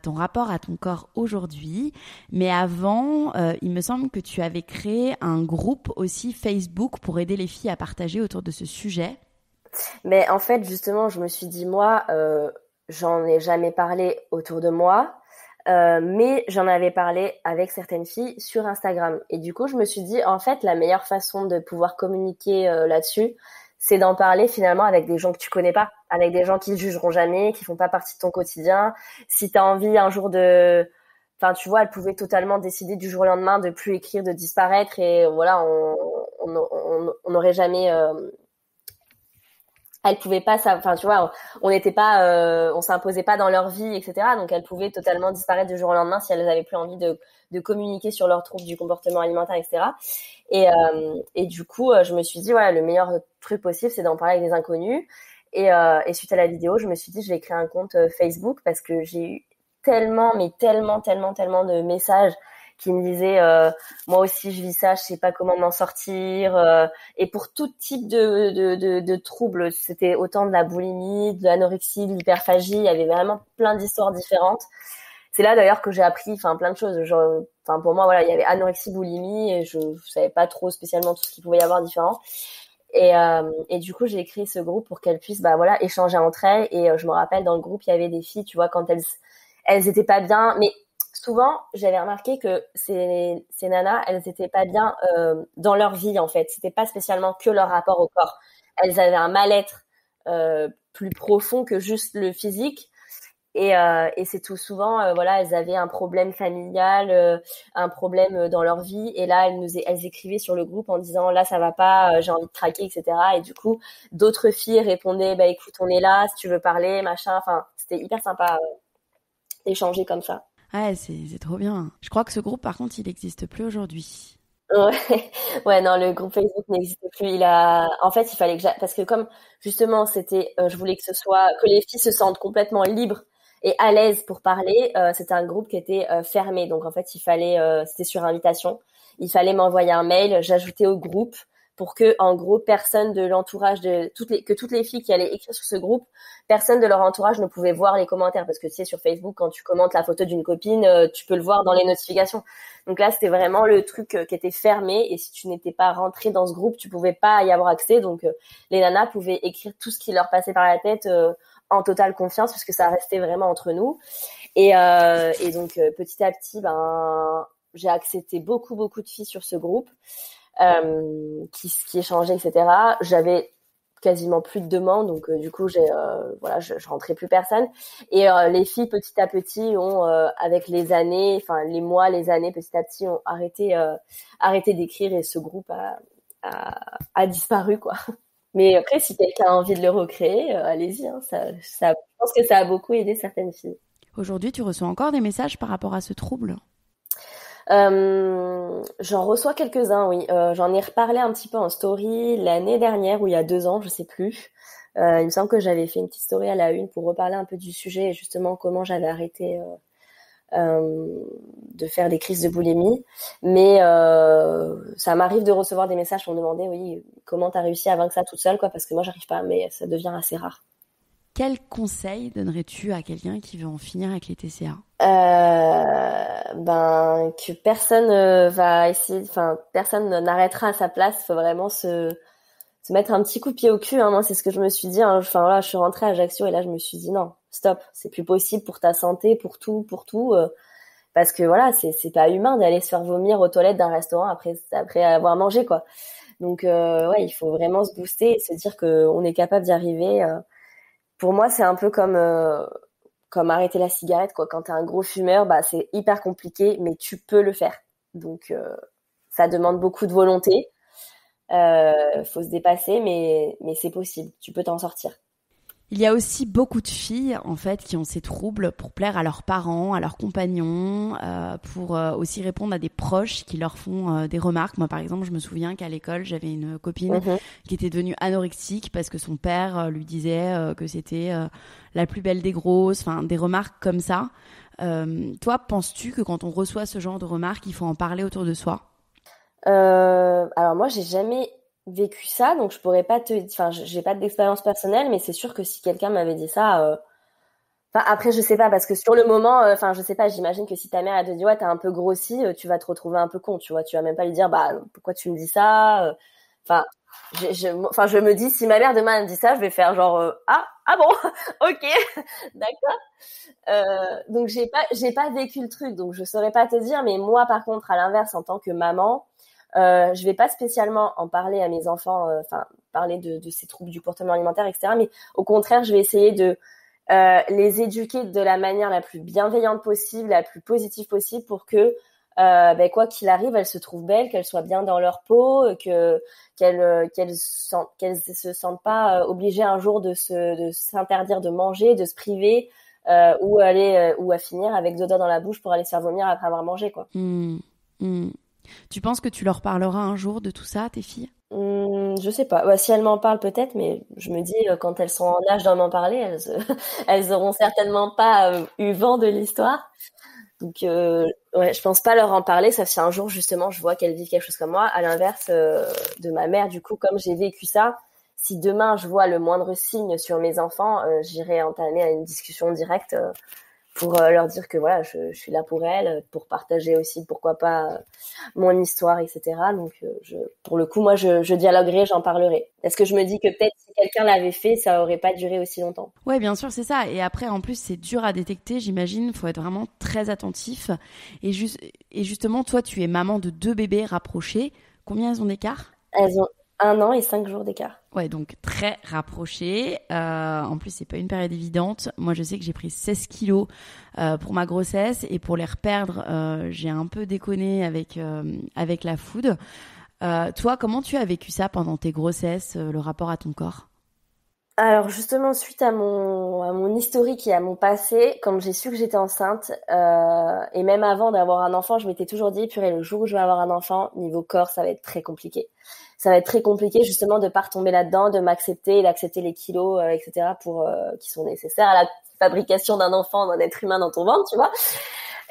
ton rapport à ton corps aujourd'hui. Mais avant, il me semble que tu avais créé un groupe aussi Facebook pour aider les filles à partager autour de ce sujet. Mais en fait, justement, je me suis dit, moi, j'en ai jamais parlé autour de moi, mais j'en avais parlé avec certaines filles sur Instagram. Et du coup, je me suis dit, en fait, la meilleure façon de pouvoir communiquer là-dessus, c'est d'en parler finalement avec des gens que tu connais pas, avec des gens qui ne jugeront jamais, qui font pas partie de ton quotidien. Si tu as envie un jour de... Enfin, tu vois, elle pouvait totalement décider du jour au lendemain de plus écrire, de disparaître. Et voilà, on n'aurait jamais... elle pouvait pas, enfin tu vois, on n'était pas, on s'imposait pas dans leur vie, etc. Donc elles pouvaient totalement disparaître du jour au lendemain si elles avaient plus envie de communiquer sur leurs troubles du comportement alimentaire, etc. Et du coup, je me suis dit, voilà, le meilleur truc possible, c'est d'en parler avec des inconnus. Et suite à la vidéo, je me suis dit, je vais créer un compte Facebook parce que j'ai eu tellement, mais tellement, tellement, tellement de messages qui me disaient moi aussi je vis ça, je sais pas comment m'en sortir, et pour tout type de troubles, c'était autant de la boulimie, de l'anorexie, de l'hyperphagie, il y avait vraiment plein d'histoires différentes. C'est là d'ailleurs que j'ai appris plein de choses, genre pour moi voilà, il y avait anorexie, boulimie et je savais pas trop spécialement tout ce qu'il pouvait y avoir différent. Et du coup, j'ai créé ce groupe pour qu'elles puissent voilà échanger entre elles. Et je me rappelle dans le groupe, il y avait des filles, tu vois, quand elles étaient pas bien, mais souvent, j'avais remarqué que ces nanas, elles étaient pas bien dans leur vie, en fait. C'était pas spécialement que leur rapport au corps. Elles avaient un mal-être plus profond que juste le physique. Et c'est tout souvent, voilà, elles avaient un problème familial, un problème dans leur vie. Et là, elles écrivaient sur le groupe en disant, là, ça va pas, j'ai envie de craquer, etc. Et du coup, d'autres filles répondaient, bah écoute, on est là, si tu veux parler, machin. Enfin, c'était hyper sympa d'échanger comme ça. Ouais, c'est trop bien. Je crois que ce groupe, par contre, il n'existe plus aujourd'hui. Ouais, ouais, non, le groupe Facebook n'existe plus. En fait, il fallait que parce que comme justement, je voulais que les filles se sentent complètement libres et à l'aise pour parler. C'était un groupe qui était fermé, donc en fait, c'était sur invitation. Il fallait m'envoyer un mail, j'ajoutais au groupe pour que, en gros, personne de l'entourage que toutes les filles qui allaient écrire sur ce groupe, personne de leur entourage ne pouvait voir les commentaires parce que tu sais, sur Facebook, quand tu commentes la photo d'une copine, tu peux le voir dans les notifications. Donc là, c'était vraiment le truc qui était fermé et si tu n'étais pas rentré dans ce groupe, tu pouvais pas y avoir accès. Donc les nanas pouvaient écrire tout ce qui leur passait par la tête en totale confiance puisque ça restait vraiment entre nous. Et donc petit à petit, j'ai accepté beaucoup de filles sur ce groupe qui échangeaient, etc. J'avais quasiment plus de demandes, donc du coup je rentrais plus personne. Et les filles petit à petit ont, avec les années, les mois, les années, petit à petit ont arrêté d'écrire et ce groupe a disparu, quoi. Mais après, si quelqu'un a envie de le recréer, allez-y. Hein, je pense que ça a beaucoup aidé certaines filles. Aujourd'hui, tu reçois encore des messages par rapport à ce trouble ? J'en reçois quelques-uns, oui. J'en ai reparlé un petit peu en story l'année dernière ou il y a 2 ans, je sais plus. Il me semble que j'avais fait une petite story à la une pour reparler un peu du sujet et justement comment j'avais arrêté de faire des crises de boulimie. Mais ça m'arrive de recevoir des messages pour me demander, oui, comment t'as réussi à vaincre ça toute seule, quoi, parce que moi j'arrive pas, mais ça devient assez rare. Quel conseil donnerais-tu à quelqu'un qui veut en finir avec les TCA ? Que personne va essayer, personne n'arrêtera à sa place. Il faut vraiment se mettre un petit coup de pied au cul. Hein. Moi, c'est ce que je me suis dit. Hein. Voilà, je suis rentrée à Ajaccio et là, je me suis dit non, stop, c'est plus possible pour ta santé, pour tout, parce que voilà, c'est pas humain d'aller se faire vomir aux toilettes d'un restaurant après avoir mangé, quoi. Donc ouais, il faut vraiment se booster et se dire que on est capable d'y arriver. Pour moi, c'est un peu comme comme arrêter la cigarette, quoi. Quand t'es un gros fumeur, bah c'est hyper compliqué, mais tu peux le faire. Donc ça demande beaucoup de volonté. Faut se dépasser, mais c'est possible. Tu peux t'en sortir. Il y a aussi beaucoup de filles, en fait, qui ont ces troubles pour plaire à leurs parents, à leurs compagnons, pour aussi répondre à des proches qui leur font des remarques. Moi, par exemple, je me souviens qu'à l'école, j'avais une copine qui était devenue anorexique parce que son père lui disait que c'était la plus belle des grosses, enfin, des remarques comme ça. Toi, penses-tu que quand on reçoit ce genre de remarques, il faut en parler autour de soi ? Alors moi, j'ai jamais vécu ça, donc je pourrais pas enfin, j'ai pas d'expérience personnelle, mais c'est sûr que si quelqu'un m'avait dit ça, enfin après je sais pas, parce que sur le moment, enfin je sais pas, j'imagine que si ta mère elle te dit ouais t'as un peu grossi, tu vas te retrouver un peu con, tu vois, tu vas même pas lui dire bah pourquoi tu me dis ça, enfin enfin je me dis si ma mère demain elle me dit ça, je vais faire genre ah bon ok d'accord, donc j'ai pas vécu le truc, donc je saurais pas te dire, mais moi par contre à l'inverse en tant que maman. Je vais pas spécialement en parler à mes enfants, enfin parler de ces troubles du comportement alimentaire, etc. Mais au contraire, je vais essayer de les éduquer de la manière la plus bienveillante possible, la plus positive possible, pour que quoi qu'il arrive, elles se trouvent belles, qu'elles soient bien dans leur peau, qu'elles se sentent pas obligées un jour de s'interdire de manger, de se priver, ou à finir avec deux doigts dans la bouche pour aller se faire vomir après avoir mangé, quoi. Tu penses que tu leur parleras un jour de tout ça, tes filles ? Je sais pas. Si elles m'en parlent peut-être, mais je me dis quand elles sont en âge d'en parler, elles auront certainement pas eu vent de l'histoire. Donc je pense pas leur en parler, sauf si un jour justement je vois qu'elles vivent quelque chose comme moi. À l'inverse de ma mère, du coup, comme j'ai vécu ça, si demain je vois le moindre signe sur mes enfants, j'irai entamer une discussion directe. Pour leur dire que voilà, je suis là pour elles, pour partager aussi, pourquoi pas, mon histoire, etc. Donc, pour le coup, moi, je dialoguerai, j'en parlerai. Est-ce que je me dis que peut-être si quelqu'un l'avait fait, ça aurait pas duré aussi longtemps ? Ouais, bien sûr, c'est ça. Et après, en plus, c'est dur à détecter, j'imagine. Faut être vraiment très attentif. Et justement, toi, tu es maman de 2 bébés rapprochés. Combien elles ont d'écart ? Elles ont 1 an et 5 jours d'écart. Ouais, donc très rapprochés. En plus, c'est pas une période évidente. Moi, je sais que j'ai pris 16 kilos pour ma grossesse, et pour les reperdre, j'ai un peu déconné avec la food. Toi, comment tu as vécu ça pendant tes grossesses, le rapport à ton corps ? Alors justement, suite à mon historique et à mon passé, quand j'ai su que j'étais enceinte, et même avant d'avoir un enfant, je m'étais toujours dit, purée, le jour où je vais avoir un enfant, niveau corps, ça va être très compliqué. Ça va être très compliqué justement de pas retomber là-dedans, de m'accepter, d'accepter les kilos, etc. qui sont nécessaires à la fabrication d'un enfant, d'un être humain dans ton ventre, tu vois.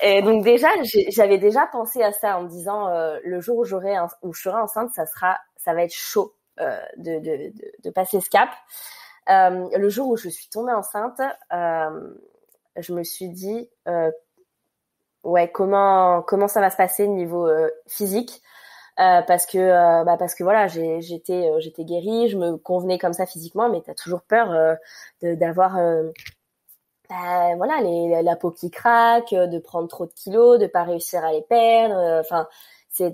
Et donc déjà, j'avais déjà pensé à ça en me disant, le jour où où je serai enceinte, ça va être chaud de passer ce cap. Le jour où je suis tombée enceinte, je me suis dit ouais, comment ça va se passer niveau physique, parce que voilà, j'étais guérie, je me convenais comme ça physiquement, mais t'as toujours peur d'avoir voilà, la peau qui craque, de prendre trop de kilos, de pas réussir à les perdre, enfin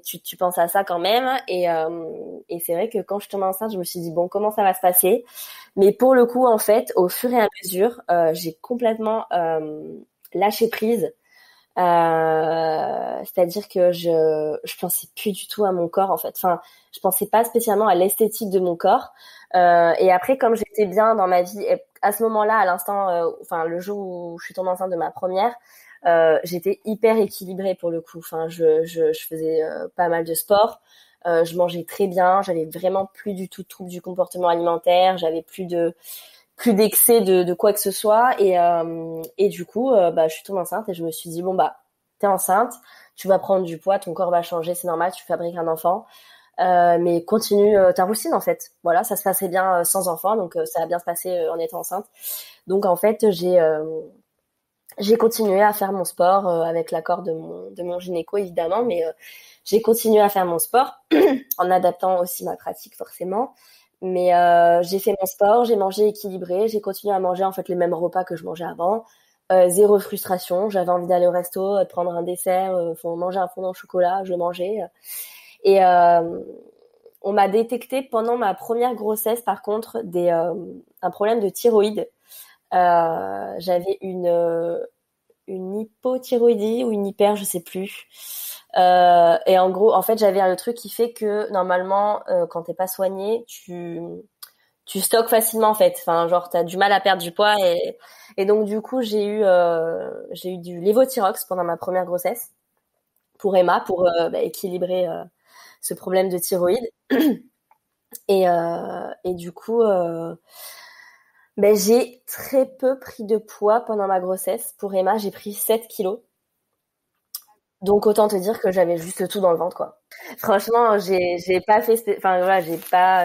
tu penses à ça quand même, et c'est vrai que quand je tombais enceinte, je me suis dit bon, comment ça va se passer, mais pour le coup en fait au fur et à mesure j'ai complètement lâché prise, c'est-à-dire que je pensais plus du tout à mon corps en fait, enfin je pensais pas spécialement à l'esthétique de mon corps, et après comme j'étais bien dans ma vie, et à ce moment-là, à l'instant, enfin le jour où je suis tombée enceinte de ma première, j'étais hyper équilibrée pour le coup. Enfin, je faisais pas mal de sport, je mangeais très bien, j'avais vraiment plus du tout de troubles du comportement alimentaire, j'avais plus d'excès de quoi que ce soit, et du coup, je suis tombée enceinte et je me suis dit bon t'es enceinte, tu vas prendre du poids, ton corps va changer, c'est normal, tu fabriques un enfant. Mais continue ta routine en fait. Voilà, ça se passait bien sans enfant, donc ça a bien se passé en étant enceinte. Donc en fait, j'ai continué à faire mon sport avec l'accord de mon gynéco évidemment, mais j'ai continué à faire mon sport en adaptant aussi ma pratique forcément. Mais j'ai fait mon sport, j'ai mangé équilibré, j'ai continué à manger en fait les mêmes repas que je mangeais avant. Zéro frustration, j'avais envie d'aller au resto, de prendre un dessert, manger un fondant au chocolat, je le mangeais. Et on m'a détecté pendant ma première grossesse, par contre, un problème de thyroïde. J'avais une hypothyroïdie ou une hyper, je sais plus. Et en gros, en fait, j'avais le truc qui fait que normalement, quand t'es pas soigné, tu stockes facilement en fait. Enfin, genre t'as du mal à perdre du poids et donc du coup j'ai eu du lévothyrox pendant ma première grossesse pour Emma pour équilibrer ce problème de thyroïde et du coup j'ai très peu pris de poids pendant ma grossesse. Pour Emma, j'ai pris 7 kilos. Donc autant te dire que j'avais juste tout dans le ventre quoi. Franchement, j'ai pas fait enfin voilà,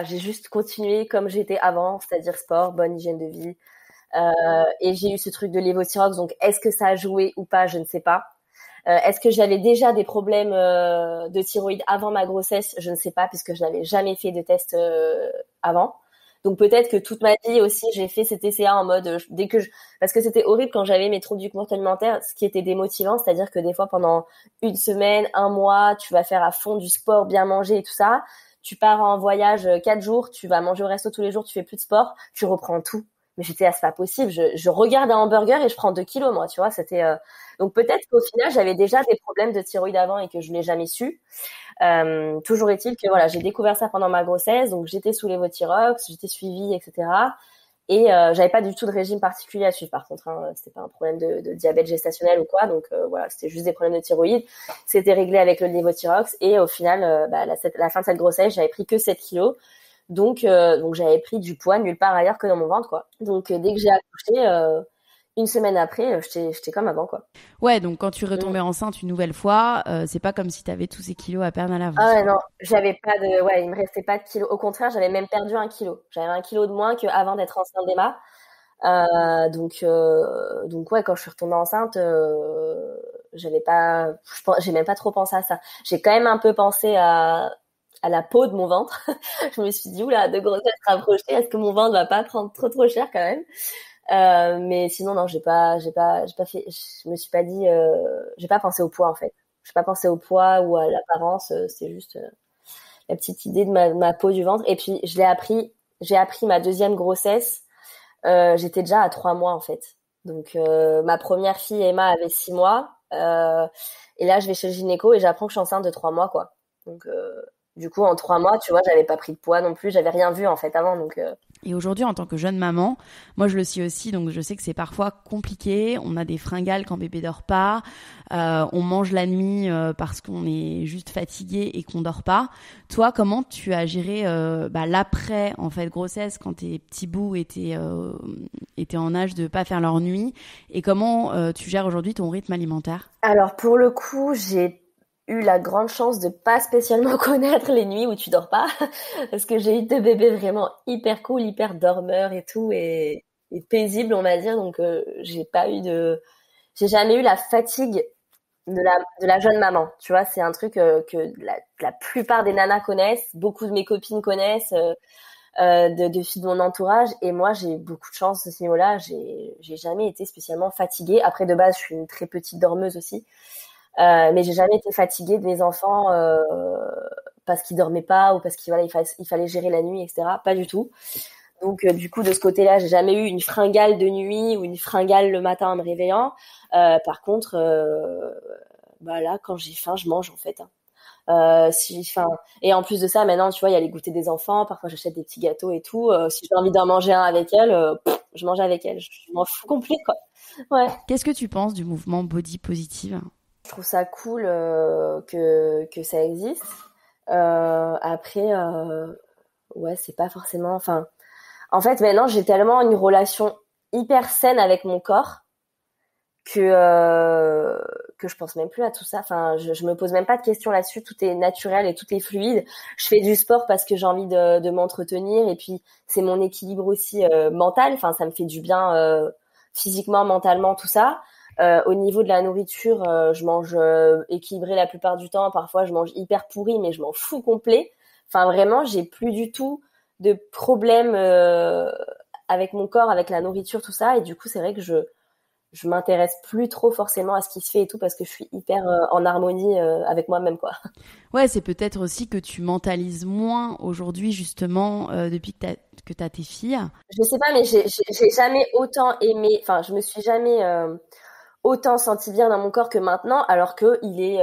j'ai juste continué comme j'étais avant, c'est-à-dire sport, bonne hygiène de vie. Et j'ai eu ce truc de lévothyrox, donc est-ce que ça a joué ou pas, je ne sais pas. Est-ce que j'avais déjà des problèmes de thyroïde avant ma grossesse, je ne sais pas puisque je n'avais jamais fait de test avant. Donc peut-être que toute ma vie aussi, j'ai fait cet TCA en mode parce que c'était horrible quand j'avais mes troubles du comportement alimentaire, ce qui était démotivant, c'est-à-dire que des fois pendant une semaine, un mois, tu vas faire à fond du sport, bien manger et tout ça. Tu pars en voyage 4 jours, tu vas manger au resto tous les jours, tu fais plus de sport, tu reprends tout. Mais j'étais c'est pas possible. Je regarde un hamburger et je prends 2 kilos moi, tu vois. C'était donc peut-être qu'au final j'avais déjà des problèmes de thyroïde avant et que je l'ai jamais su. Toujours est-il que voilà, j'ai découvert ça pendant ma grossesse, donc j'étais sous lévothyrox, j'étais suivie, etc. Et j'avais pas du tout de régime particulier à suivre. Par contre, hein, c'était pas un problème de diabète gestationnel ou quoi, donc voilà, c'était juste des problèmes de thyroïde. C'était réglé avec le lévothyrox et au final, la fin de cette grossesse, j'avais pris que 7 kilos. Donc j'avais pris du poids nulle part ailleurs que dans mon ventre, quoi. Donc dès que j'ai accouché, une semaine après, j'étais comme avant, quoi. Ouais, donc quand tu retombais enceinte une nouvelle fois, c'est pas comme si t'avais tous ces kilos à perdre à l'avance. Ah ouais, non, j'avais pas il me restait pas de kilos. Au contraire, j'avais même perdu 1 kilo. J'avais 1 kilo de moins qu'avant d'être enceinte d'Emma. Donc ouais, quand je suis retombée enceinte, j'ai même pas trop pensé à ça. J'ai quand même un peu pensé à la peau de mon ventre. Je me suis dit, oula, de grossesse rapprochée, est-ce que mon ventre va pas prendre trop cher quand même? Mais sinon, non, j'ai pas fait, je me suis pas dit, j'ai pas pensé au poids, en fait. J'ai pas pensé au poids ou à l'apparence, c'est juste la petite idée de ma peau du ventre. Et puis, j'ai appris ma deuxième grossesse, j'étais déjà à 3 mois, en fait. Donc, ma première fille, Emma, avait 6 mois, et là, je vais chez le gynéco et j'apprends que je suis enceinte de 3 mois, quoi. Donc, du coup, en 3 mois, tu vois, j'avais pas pris de poids non plus, j'avais rien vu, en fait, avant, donc. Et aujourd'hui, en tant que jeune maman, moi je le suis aussi, donc je sais que c'est parfois compliqué. On a des fringales quand bébé dort pas, on mange la nuit parce qu'on est juste fatigué et qu'on dort pas. Toi, comment tu as géré l'après en fait grossesse quand tes petits bouts étaient en âge de pas faire leur nuit, et comment tu gères aujourd'hui ton rythme alimentaire? Alors pour le coup, j'ai eu la grande chance de pas spécialement connaître les nuits où tu dors pas parce que j'ai eu 2 bébés vraiment hyper cool, hyper dormeurs et tout et paisibles, on va dire. Donc j'ai jamais eu la fatigue de la jeune maman. Tu vois, c'est un truc que la plupart des nanas connaissent, beaucoup de mes copines connaissent, de filles de mon entourage. Et moi, j'ai eu beaucoup de chance à ce niveau-là. J'ai jamais été spécialement fatiguée. Après, de base, je suis une très petite dormeuse aussi. Mais j'ai jamais été fatiguée de mes enfants parce qu'ils dormaient pas ou parce il fallait gérer la nuit, etc. Pas du tout. Donc du coup de ce côté-là, j'ai jamais eu une fringale de nuit ou une fringale le matin en me réveillant. Par contre, là quand j'ai faim, je mange en fait. Et en plus de ça, maintenant tu vois, il y a les goûters des enfants. Parfois j'achète des petits gâteaux et tout. Si j'ai envie d'en manger un avec elle, je mange avec elle. Je m'en fous complet quoi. Ouais. Qu'est-ce que tu penses du mouvement body positive? Je trouve ça cool que ça existe. Après, ouais, c'est pas forcément. Enfin, en fait, maintenant, j'ai tellement une relation hyper saine avec mon corps que je pense même plus à tout ça. Enfin, je me pose même pas de questions là-dessus. Tout est naturel et tout est fluide. Je fais du sport parce que j'ai envie de m'entretenir et puis c'est mon équilibre aussi mental. Enfin, ça me fait du bien physiquement, mentalement, tout ça. Au niveau de la nourriture, je mange équilibré la plupart du temps. Parfois, je mange hyper pourri, mais je m'en fous complet. Enfin, vraiment, j'ai plus du tout de problème avec mon corps, avec la nourriture, tout ça. Et du coup, c'est vrai que je m'intéresse plus trop forcément à ce qui se fait et tout parce que je suis hyper en harmonie avec moi-même, quoi. Ouais, c'est peut-être aussi que tu mentalises moins aujourd'hui, justement, depuis que t'as tes filles. Je sais pas, mais j'ai jamais autant aimé, enfin, je me suis jamais autant senti bien dans mon corps que maintenant, alors que il est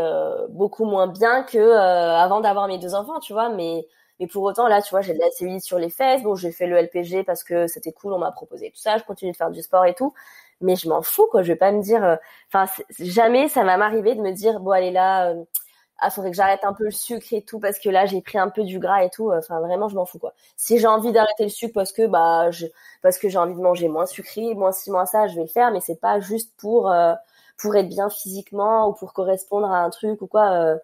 beaucoup moins bien que avant d'avoir mes 2 enfants, tu vois, mais pour autant, là, tu vois, j'ai de la cellulite sur les fesses. Bon, j'ai fait le LPG parce que c'était cool, on m'a proposé tout ça. Je continue de faire du sport et tout. Mais je m'en fous, quoi. Je vais pas me dire... Enfin, jamais ça va m'arriver de me dire, bon, allez là, faudrait que j'arrête un peu le sucre et tout parce que là, j'ai pris un peu du gras et tout. Enfin, vraiment, je m'en fous, quoi. Si j'ai envie d'arrêter le sucre parce que j'ai envie de manger moins sucré, moins ci, moins ça, je vais le faire. Mais c'est pas juste pour être bien physiquement ou pour correspondre à un truc ou quoi.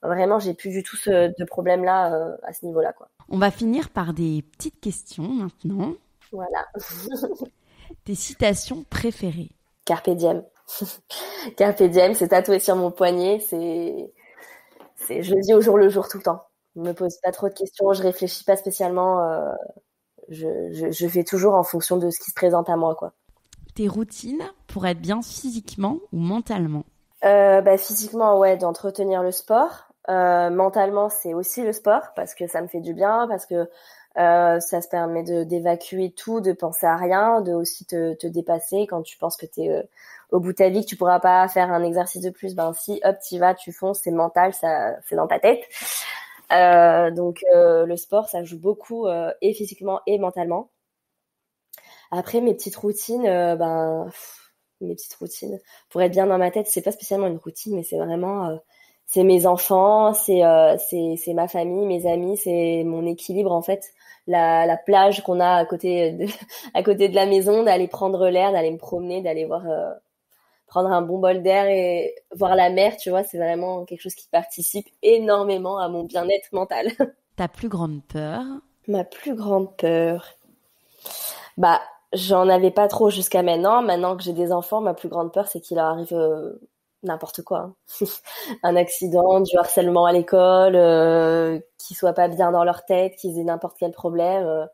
Vraiment, j'ai plus du tout de problème-là à ce niveau-là, quoi. On va finir par des petites questions maintenant. Voilà. Tes citations préférées? Carpe diem. Carpe diem, c'est tatoué sur mon poignet. Je le dis au jour le jour tout le temps. Je me pose pas trop de questions, je réfléchis pas spécialement. Je fais toujours en fonction de ce qui se présente à moi, quoi. Tes routines pour être bien physiquement ou mentalement? Physiquement, ouais, d'entretenir le sport. Mentalement, c'est aussi le sport parce que ça me fait du bien, parce que ça se permet d'évacuer tout, de penser à rien, de aussi te dépasser quand tu penses que t'es au bout de ta vie, que tu pourras pas faire un exercice de plus. Ben si, hop, t'y vas, tu fonces, c'est mental, ça, c'est dans ta tête. Donc le sport, ça joue beaucoup et physiquement et mentalement. Après, mes petites routines, mes petites routines. Pour être bien dans ma tête, c'est pas spécialement une routine, mais c'est vraiment, c'est mes enfants, c'est ma famille, mes amis, c'est mon équilibre en fait. La plage qu'on a à côté de la maison, d'aller prendre l'air, d'aller me promener, d'aller prendre un bon bol d'air et voir la mer, tu vois, c'est vraiment quelque chose qui participe énormément à mon bien-être mental. Ta plus grande peur? Ma plus grande peur. J'en avais pas trop jusqu'à maintenant. Maintenant que j'ai des enfants, ma plus grande peur, c'est qu'il leur arrive n'importe quoi. Un accident, du harcèlement à l'école, qu'ils soient pas bien dans leur tête, qu'ils aient n'importe quel problème.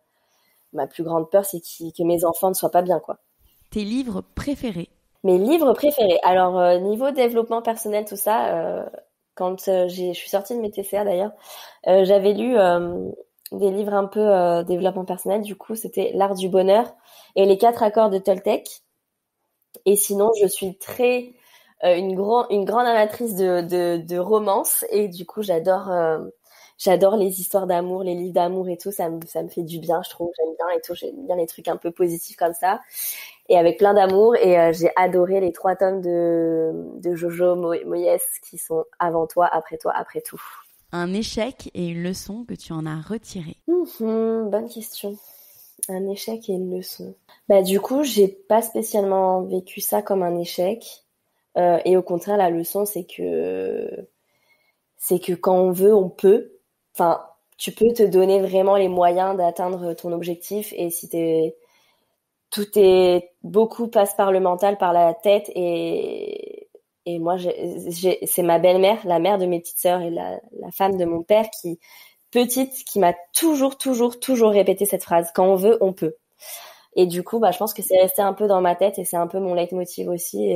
Ma plus grande peur, c'est que mes enfants ne soient pas bien, quoi. Tes livres préférés? Mes livres préférés. Alors, niveau développement personnel, tout ça, quand je suis sortie de mes TCA d'ailleurs, j'avais lu des livres un peu développement personnel. Du coup, c'était L'Art du Bonheur et Les 4 accords de Toltec. Et sinon, je suis très une grande amatrice de romance et du coup, j'adore les histoires d'amour, les livres d'amour et tout. Ça me fait du bien, je trouve. J'aime bien et tout. J'aime bien les trucs un peu positifs comme ça. Et avec plein d'amour. Et j'ai adoré les 3 tomes de Jojo Moyes qui sont Avant toi, après tout. Un échec et une leçon que tu en as retiré? Bonne question. Un échec et une leçon. Du coup, j'ai pas spécialement vécu ça comme un échec. Et au contraire, la leçon, c'est que quand on veut, on peut. Enfin, tu peux te donner vraiment les moyens d'atteindre ton objectif. Et si beaucoup passe par le mental, par la tête. Et moi, c'est ma belle-mère, la mère de mes petites sœurs et la femme de mon père qui m'a toujours répété cette phrase. Quand on veut, on peut. Et du coup, je pense que c'est resté un peu dans ma tête et c'est un peu mon leitmotiv aussi.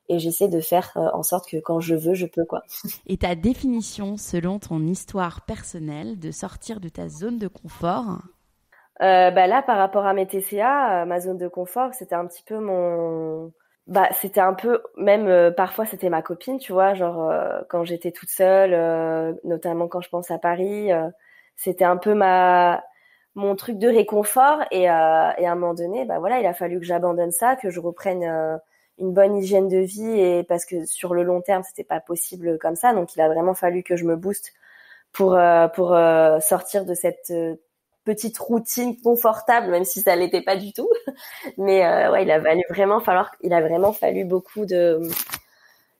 Et j'essaie de faire en sorte que quand je veux, je peux, quoi. Et ta définition, selon ton histoire personnelle, de sortir de ta zone de confort? Là, par rapport à mes TCA, ma zone de confort, c'était un petit peu c'était un peu, même parfois c'était ma copine, tu vois, genre quand j'étais toute seule, notamment quand je pense à Paris, c'était un peu mon truc de réconfort et à un moment donné, il a fallu que j'abandonne ça, que je reprenne une bonne hygiène de vie et parce que sur le long terme, c'était pas possible comme ça, donc il a vraiment fallu que je me booste pour sortir de cette petite routine confortable, même si ça l'était pas du tout. Mais il a vraiment fallu beaucoup de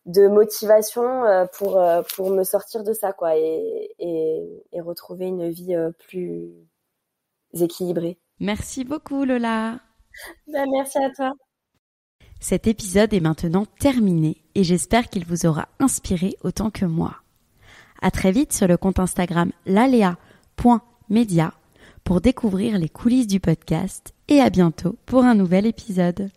motivation pour me sortir de ça, quoi, et retrouver une vie plus équilibrée. Merci beaucoup, Lola. Merci à toi. Cet épisode est maintenant terminé et j'espère qu'il vous aura inspiré autant que moi. À très vite sur le compte Instagram lalea.media pour découvrir les coulisses du podcast et à bientôt pour un nouvel épisode.